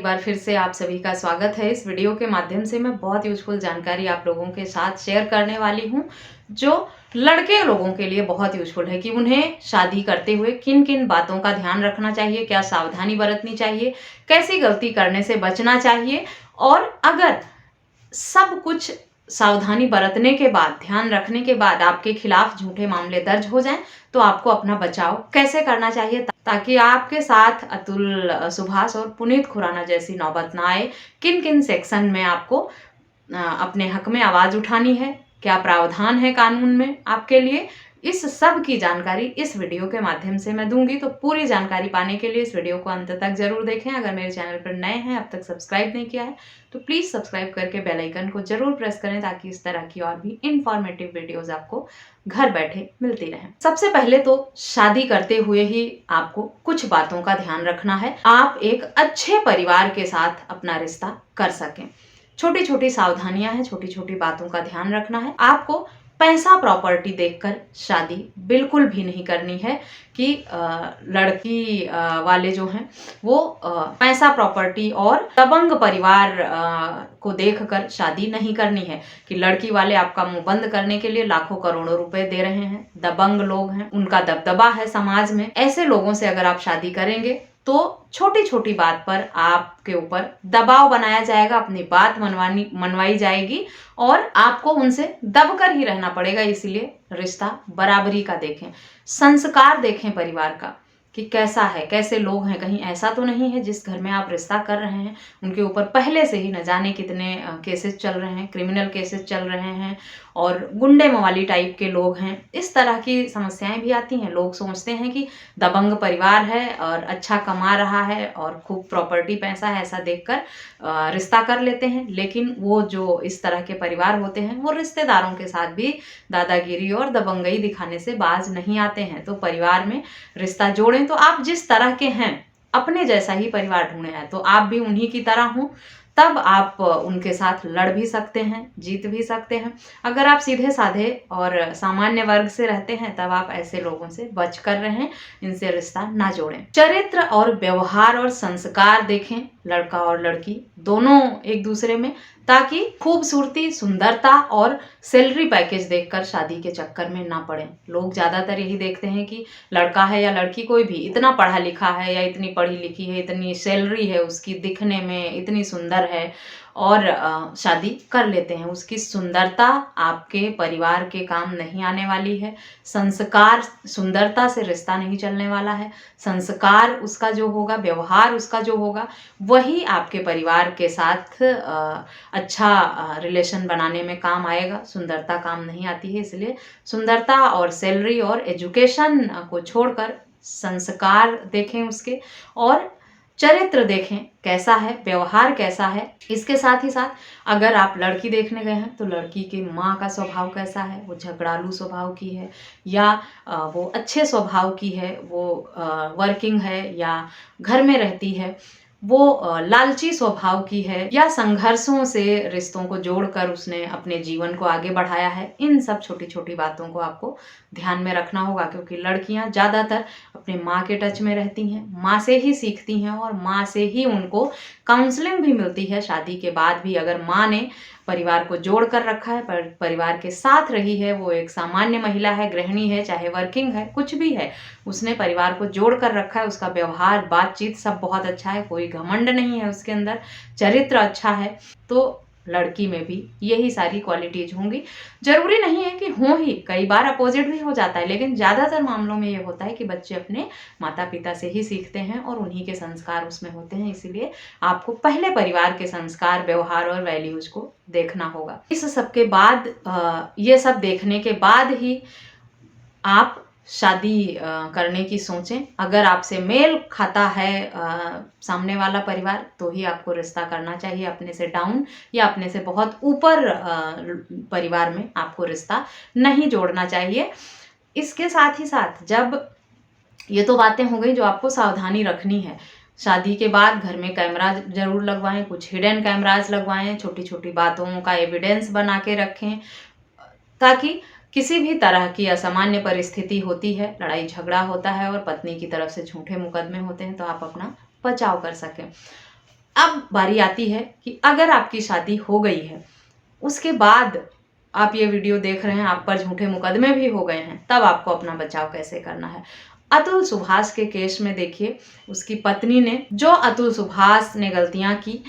बार फिर से आप सभी का स्वागत है। इस वीडियो के माध्यम से मैं बहुत यूजफुल जानकारी आप लोगों के साथ शेयर करने वाली हूं, जो लड़के लोगों के लिए बहुत यूजफुल है कि उन्हें शादी करते हुए किन किन बातों का ध्यान रखना चाहिए, क्या सावधानी बरतनी चाहिए, कैसी गलती करने से बचना चाहिए। और अगर सब कुछ सावधानी बरतने के बाद, ध्यान रखने के बाद आपके खिलाफ झूठे मामले दर्ज हो जाएं, तो आपको अपना बचाव कैसे करना चाहिए ताकि आपके साथ अतुल सुभाष और पुनीत खुराना जैसी नौबत ना आए। किन किन सेक्शन में आपको अपने हक में आवाज उठानी है, क्या प्रावधान है कानून में आपके लिए, इस सब की जानकारी इस वीडियो के माध्यम से मैं दूंगी। तो पूरी जानकारी पाने के लिए इस वीडियो को अंत तक जरूर देखें। अगर मेरे चैनल पर नए हैं, अब तक सब्सक्राइब नहीं किया है, तो प्लीज सब्सक्राइब करके बेल आइकन को जरूर प्रेस करें ताकि इस तरह की और भी इंफॉर्मेटिव वीडियोस आपको घर बैठे मिलती रहें। सबसे पहले तो शादी करते हुए ही आपको कुछ बातों का ध्यान रखना है, आप एक अच्छे परिवार के साथ अपना रिश्ता कर सकें। छोटी छोटी सावधानियां हैं, छोटी छोटी बातों का ध्यान रखना है। आपको पैसा प्रॉपर्टी देखकर शादी बिल्कुल भी नहीं करनी है कि लड़की वाले जो हैं वो पैसा प्रॉपर्टी और दबंग परिवार को देखकर शादी नहीं करनी है कि लड़की वाले आपका मुंह बंद करने के लिए लाखों करोड़ों रुपए दे रहे हैं, दबंग लोग हैं, उनका दबदबा है समाज में। ऐसे लोगों से अगर आप शादी करेंगे तो छोटी छोटी बात पर आपके ऊपर दबाव बनाया जाएगा, अपनी बात मनवाई जाएगी और आपको उनसे दबकर ही रहना पड़ेगा। इसलिए रिश्ता बराबरी का देखें, संस्कार देखें परिवार का कि कैसा है, कैसे लोग हैं। कहीं ऐसा तो नहीं है जिस घर में आप रिश्ता कर रहे हैं उनके ऊपर पहले से ही न जाने कितने केसेस चल रहे हैं, क्रिमिनल केसेस चल रहे हैं और गुंडे मवाली टाइप के लोग हैं। इस तरह की समस्याएं भी आती हैं। लोग सोचते हैं कि दबंग परिवार है और अच्छा कमा रहा है और खूब प्रॉपर्टी पैसा है, ऐसा देखकर रिश्ता कर लेते हैं। लेकिन वो जो इस तरह के परिवार होते हैं वो रिश्तेदारों के साथ भी दादागिरी और दबंगई दिखाने से बाज नहीं आते हैं। तो परिवार में रिश्ता जोड़ें तो आप जिस तरह के हैं अपने जैसा ही परिवार ढूंढे हैं, तो आप भी उन्हीं की तरह हों, तब आप उनके साथ लड़ भी सकते हैं, जीत भी सकते हैं। अगर आप सीधे साधे और सामान्य वर्ग से रहते हैं तब आप ऐसे लोगों से बच कर रहें, इनसे रिश्ता ना जोड़ें। चरित्र और व्यवहार और संस्कार देखें लड़का और लड़की दोनों एक दूसरे में, ताकि खूबसूरती, सुंदरता और सैलरी पैकेज देखकर शादी के चक्कर में ना पड़े। लोग ज्यादातर यही देखते हैं कि लड़का है या लड़की कोई भी इतना पढ़ा लिखा है या इतनी पढ़ी लिखी है, इतनी सैलरी है उसकी, दिखने में इतनी सुंदर है और शादी कर लेते हैं। उसकी सुंदरता आपके परिवार के काम नहीं आने वाली है। संस्कार, सुंदरता से रिश्ता नहीं चलने वाला है। संस्कार उसका जो होगा, व्यवहार उसका जो होगा, वही आपके परिवार के साथ अच्छा रिलेशन बनाने में काम आएगा। सुंदरता काम नहीं आती है। इसलिए सुंदरता और सैलरी और एजुकेशन को छोड़कर संस्कार देखें उसके, और चरित्र देखें कैसा है, व्यवहार कैसा है। इसके साथ ही साथ अगर आप लड़की देखने गए हैं तो लड़की की माँ का स्वभाव कैसा है, वो झगड़ालू स्वभाव की है या वो अच्छे स्वभाव की है, वो वर्किंग है या घर में रहती है, वो लालची स्वभाव की है या संघर्षों से रिश्तों को जोड़कर उसने अपने जीवन को आगे बढ़ाया है। इन सब छोटी छोटी बातों को आपको ध्यान में रखना होगा, क्योंकि लड़कियां ज़्यादातर अपने माँ के टच में रहती हैं, माँ से ही सीखती हैं और माँ से ही उनको काउंसलिंग भी मिलती है। शादी के बाद भी अगर माँ ने परिवार को जोड़ कर रखा है, परिवार के साथ रही है, वो एक सामान्य महिला है, गृहिणी है, चाहे वर्किंग है, कुछ भी है, उसने परिवार को जोड़ कर रखा है, उसका व्यवहार, बातचीत सब बहुत अच्छा है, कोई घमंड नहीं है उसके अंदर, चरित्र अच्छा है, तो लड़की में भी यही सारी क्वालिटीज होंगी। जरूरी नहीं है कि हो ही, कई बार अपोजिट भी हो जाता है, लेकिन ज्यादातर मामलों में ये होता है कि बच्चे अपने माता पिता से ही सीखते हैं और उन्हीं के संस्कार उसमें होते हैं। इसीलिए आपको पहले परिवार के संस्कार, व्यवहार और वैल्यूज को देखना होगा। इस सब के बाद, ये सब देखने के बाद ही आप शादी करने की सोचें। अगर आपसे मेल खाता है सामने वाला परिवार तो ही आपको रिश्ता करना चाहिए। अपने से डाउन या अपने से बहुत ऊपर परिवार में आपको रिश्ता नहीं जोड़ना चाहिए। इसके साथ ही साथ, जब ये तो बातें हो गई जो आपको सावधानी रखनी है, शादी के बाद घर में कैमरा जरूर लगवाएं, कुछ हिडन कैमराज लगवाएं, छोटी छोटी बातों का एविडेंस बना के रखें ताकि किसी भी तरह की असामान्य परिस्थिति होती है, लड़ाई झगड़ा होता है और पत्नी की तरफ से झूठे मुकदमे होते हैं, तो आप अपना बचाव कर सकें। अब बारी आती है कि अगर आपकी शादी हो गई है, उसके बाद आप ये वीडियो देख रहे हैं, आप पर झूठे मुकदमे भी हो गए हैं, तब आपको अपना बचाव कैसे करना है। अतुल सुभाष के केस में देखिए, उसकी पत्नी ने, जो अतुल सुभाष ने गलतियां की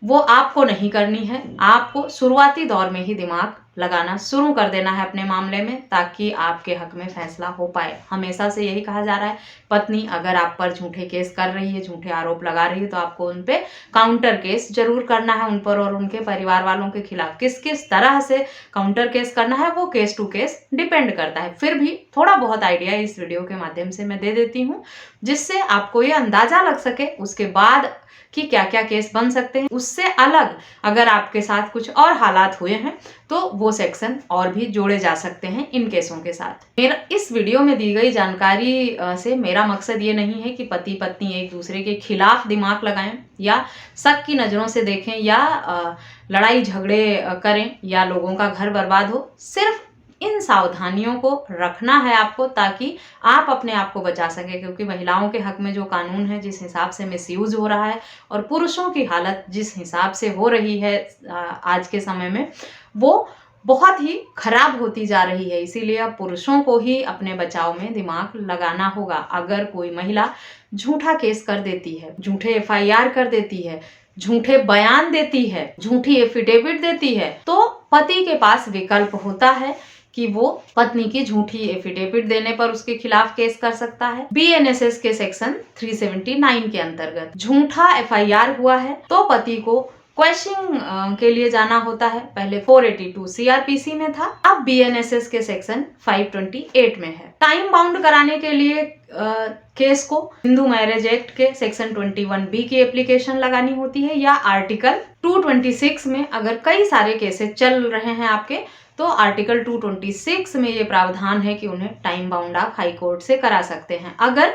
वो आपको नहीं करनी है। आपको शुरुआती दौर में ही दिमाग लगाना शुरू कर देना है अपने मामले में, ताकि आपके हक में फैसला हो पाए। हमेशा से यही कहा जा रहा है, पत्नी अगर आप पर झूठे केस कर रही है, झूठे आरोप लगा रही है, तो आपको उन पे काउंटर केस जरूर करना है, उन पर और उनके परिवार वालों के खिलाफ। किस किस तरह से काउंटर केस करना है वो केस टू केस डिपेंड करता है। फिर भी थोड़ा बहुत आइडिया इस वीडियो के माध्यम से मैं दे देती हूँ, जिससे आपको ये अंदाजा लग सके उसके बाद कि क्या क्या केस बन सकते हैं। उससे अलग अगर आपके साथ कुछ और हालात हुए हैं तो वो सेक्शन और भी जोड़े जा सकते हैं इन केसों के साथ। मेरा इस वीडियो में दी गई जानकारी से मेरा मकसद ये नहीं है कि पति पत्नी एक दूसरे के खिलाफ दिमाग लगाएं या शक की नज़रों से देखें या लड़ाई झगड़े करें या लोगों का घर बर्बाद हो। सिर्फ इन सावधानियों को रखना है आपको, ताकि आप अपने आप को बचा सकें, क्योंकि महिलाओं के हक में जो कानून है, जिस हिसाब से मिसयूज हो रहा है और पुरुषों की हालत जिस हिसाब से हो रही है आज के समय में, वो बहुत ही खराब होती जा रही है। इसीलिए अब पुरुषों को ही अपने बचाव में दिमाग लगाना होगा। अगर कोई महिला झूठा केस कर देती है, झूठे FIR कर देती है, झूठे बयान देती है, झूठी एफिडेविट देती है, तो पति के पास विकल्प होता है कि वो पत्नी की झूठी एफिडेविट देने पर उसके खिलाफ केस कर सकता है। BNSS के सेक्शन 379 के अंतर्गत झूठा FIR हुआ है तो पति को क्वेश्चनिंग के लिए जाना होता है। पहले 482 CRPC में था, अब BNSS के सेक्शन 528 में है। टाइम बाउंड कराने के लिए केस को हिंदू मैरिज एक्ट के सेक्शन 21B की एप्लीकेशन लगानी होती है, या आर्टिकल 226 में अगर कई सारे केसेस चल रहे हैं आपके, तो आर्टिकल 226 में ये प्रावधान है कि उन्हें टाइम बाउंड आप हाई कोर्ट से करा सकते हैं। अगर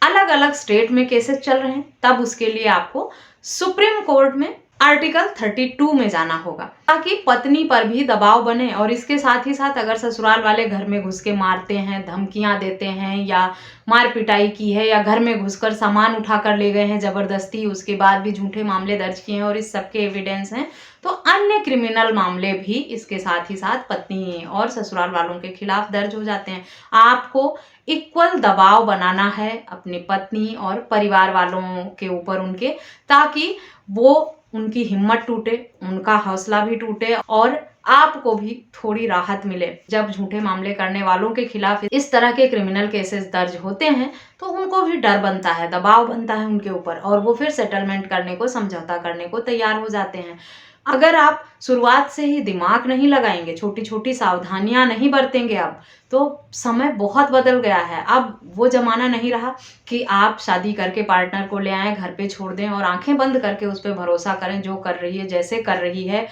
अलग अलग स्टेट में केसेस चल रहे हैं तब उसके लिए आपको सुप्रीम कोर्ट में आर्टिकल 32 में जाना होगा, ताकि पत्नी पर भी दबाव बने। और इसके साथ ही साथ अगर ससुराल वाले घर में घुस के मारते हैं, धमकियां देते हैं, या मार पिटाई की है, या घर में घुसकर सामान उठाकर ले गए हैं जबरदस्ती, उसके बाद भी झूठे मामले दर्ज किए हैं और इस सबके एविडेंस हैं, तो अन्य क्रिमिनल मामले भी इसके साथ ही साथ पत्नी और ससुराल वालों के खिलाफ दर्ज हो जाते हैं। आपको इक्वल दबाव बनाना है अपनी पत्नी और परिवार वालों के ऊपर उनके, ताकि वो उनकी हिम्मत टूटे, उनका हौसला भी टूटे और आपको भी थोड़ी राहत मिले। जब झूठे मामले करने वालों के खिलाफ इस तरह के क्रिमिनल केसेस दर्ज होते हैं तो उनको भी डर बनता है, दबाव बनता है उनके ऊपर, और वो फिर सेटलमेंट करने को, समझौता करने को तैयार हो जाते हैं। अगर आप शुरुआत से ही दिमाग नहीं लगाएंगे, छोटी छोटी सावधानियां नहीं बरतेंगे, अब तो समय बहुत बदल गया है। अब वो जमाना नहीं रहा कि आप शादी करके पार्टनर को ले आए, घर पे छोड़ दें और आंखें बंद करके उस पर भरोसा करें, जो कर रही है, जैसे कर रही है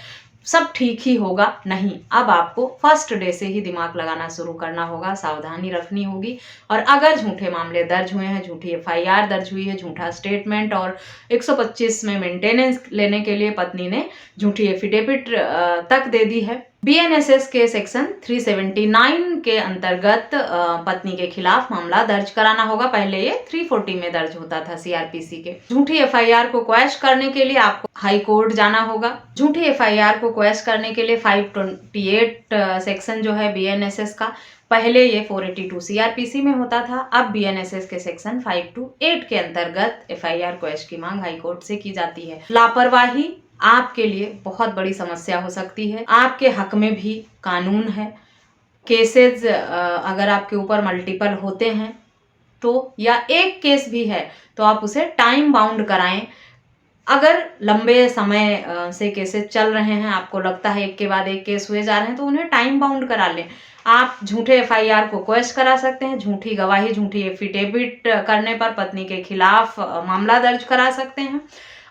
सब ठीक ही होगा। नहीं, अब आपको फर्स्ट डे से ही दिमाग लगाना शुरू करना होगा, सावधानी रखनी होगी। और अगर झूठे मामले दर्ज हुए हैं, झूठी FIR दर्ज हुई है, झूठा स्टेटमेंट और 125 में मेंटेनेंस लेने के लिए पत्नी ने झूठी एफिडेविट तक दे दी है, BNSS के सेक्शन 379 के अंतर्गत पत्नी के खिलाफ मामला दर्ज कराना होगा। पहले ये 340 में दर्ज होता था CRPC के। झूठी FIR को क्वैश करने के लिए आपको हाई कोर्ट जाना होगा। झूठी FIR को क्वैश करने के लिए 528 सेक्शन जो है BNSS का, पहले ये 482 CRPC में होता था, अब BNSS के सेक्शन 528 के अंतर्गत FIR क्वैश की मांग हाई कोर्ट से की जाती है। लापरवाही आपके लिए बहुत बड़ी समस्या हो सकती है। आपके हक में भी कानून है। केसेस अगर आपके ऊपर मल्टीपल होते हैं तो, या एक केस भी है तो आप उसे टाइम बाउंड कराएं। अगर लंबे समय से केसेस चल रहे हैं, आपको लगता है एक के बाद एक केस हुए जा रहे हैं, तो उन्हें टाइम बाउंड करा लें। आप झूठे FIR को क्वैश करा सकते हैं, झूठी गवाही, झूठी एफिडेविट करने पर पत्नी के खिलाफ मामला दर्ज करा सकते हैं,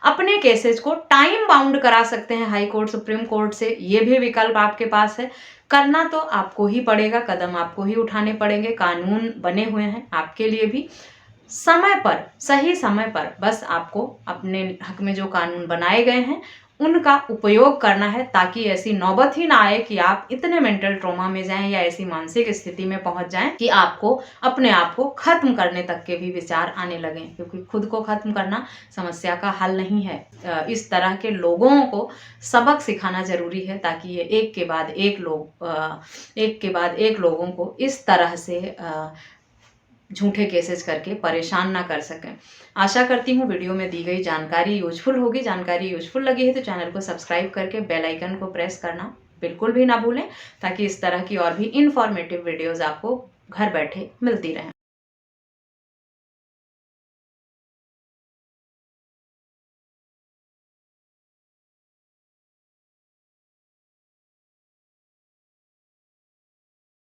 अपने केसेस को टाइम बाउंड करा सकते हैं हाई कोर्ट, सुप्रीम कोर्ट से। ये भी विकल्प आपके पास है। करना तो आपको ही पड़ेगा, कदम आपको ही उठाने पड़ेंगे। कानून बने हुए हैं आपके लिए भी, समय पर, सही समय पर बस आपको अपने हक में जो कानून बनाए गए हैं उनका उपयोग करना है, ताकि ऐसी नौबत ही ना आए कि आप इतने मेंटल ट्रॉमा में जाएं या ऐसी मानसिक स्थिति में पहुंच जाएं कि आपको अपने आप को खत्म करने तक के भी विचार आने लगें, क्योंकि खुद को खत्म करना समस्या का हल नहीं है। इस तरह के लोगों को सबक सिखाना जरूरी है, ताकि ये एक के बाद एक लोगों को इस तरह से झूठे केसेस करके परेशान ना कर सकें। आशा करती हूँ वीडियो में दी गई जानकारी यूजफुल होगी। जानकारी यूजफुल लगी है तो चैनल को सब्सक्राइब करके बेल आइकन को प्रेस करना बिल्कुल भी ना भूलें, ताकि इस तरह की और भी इंफॉर्मेटिव वीडियोस आपको घर बैठे मिलती रहें।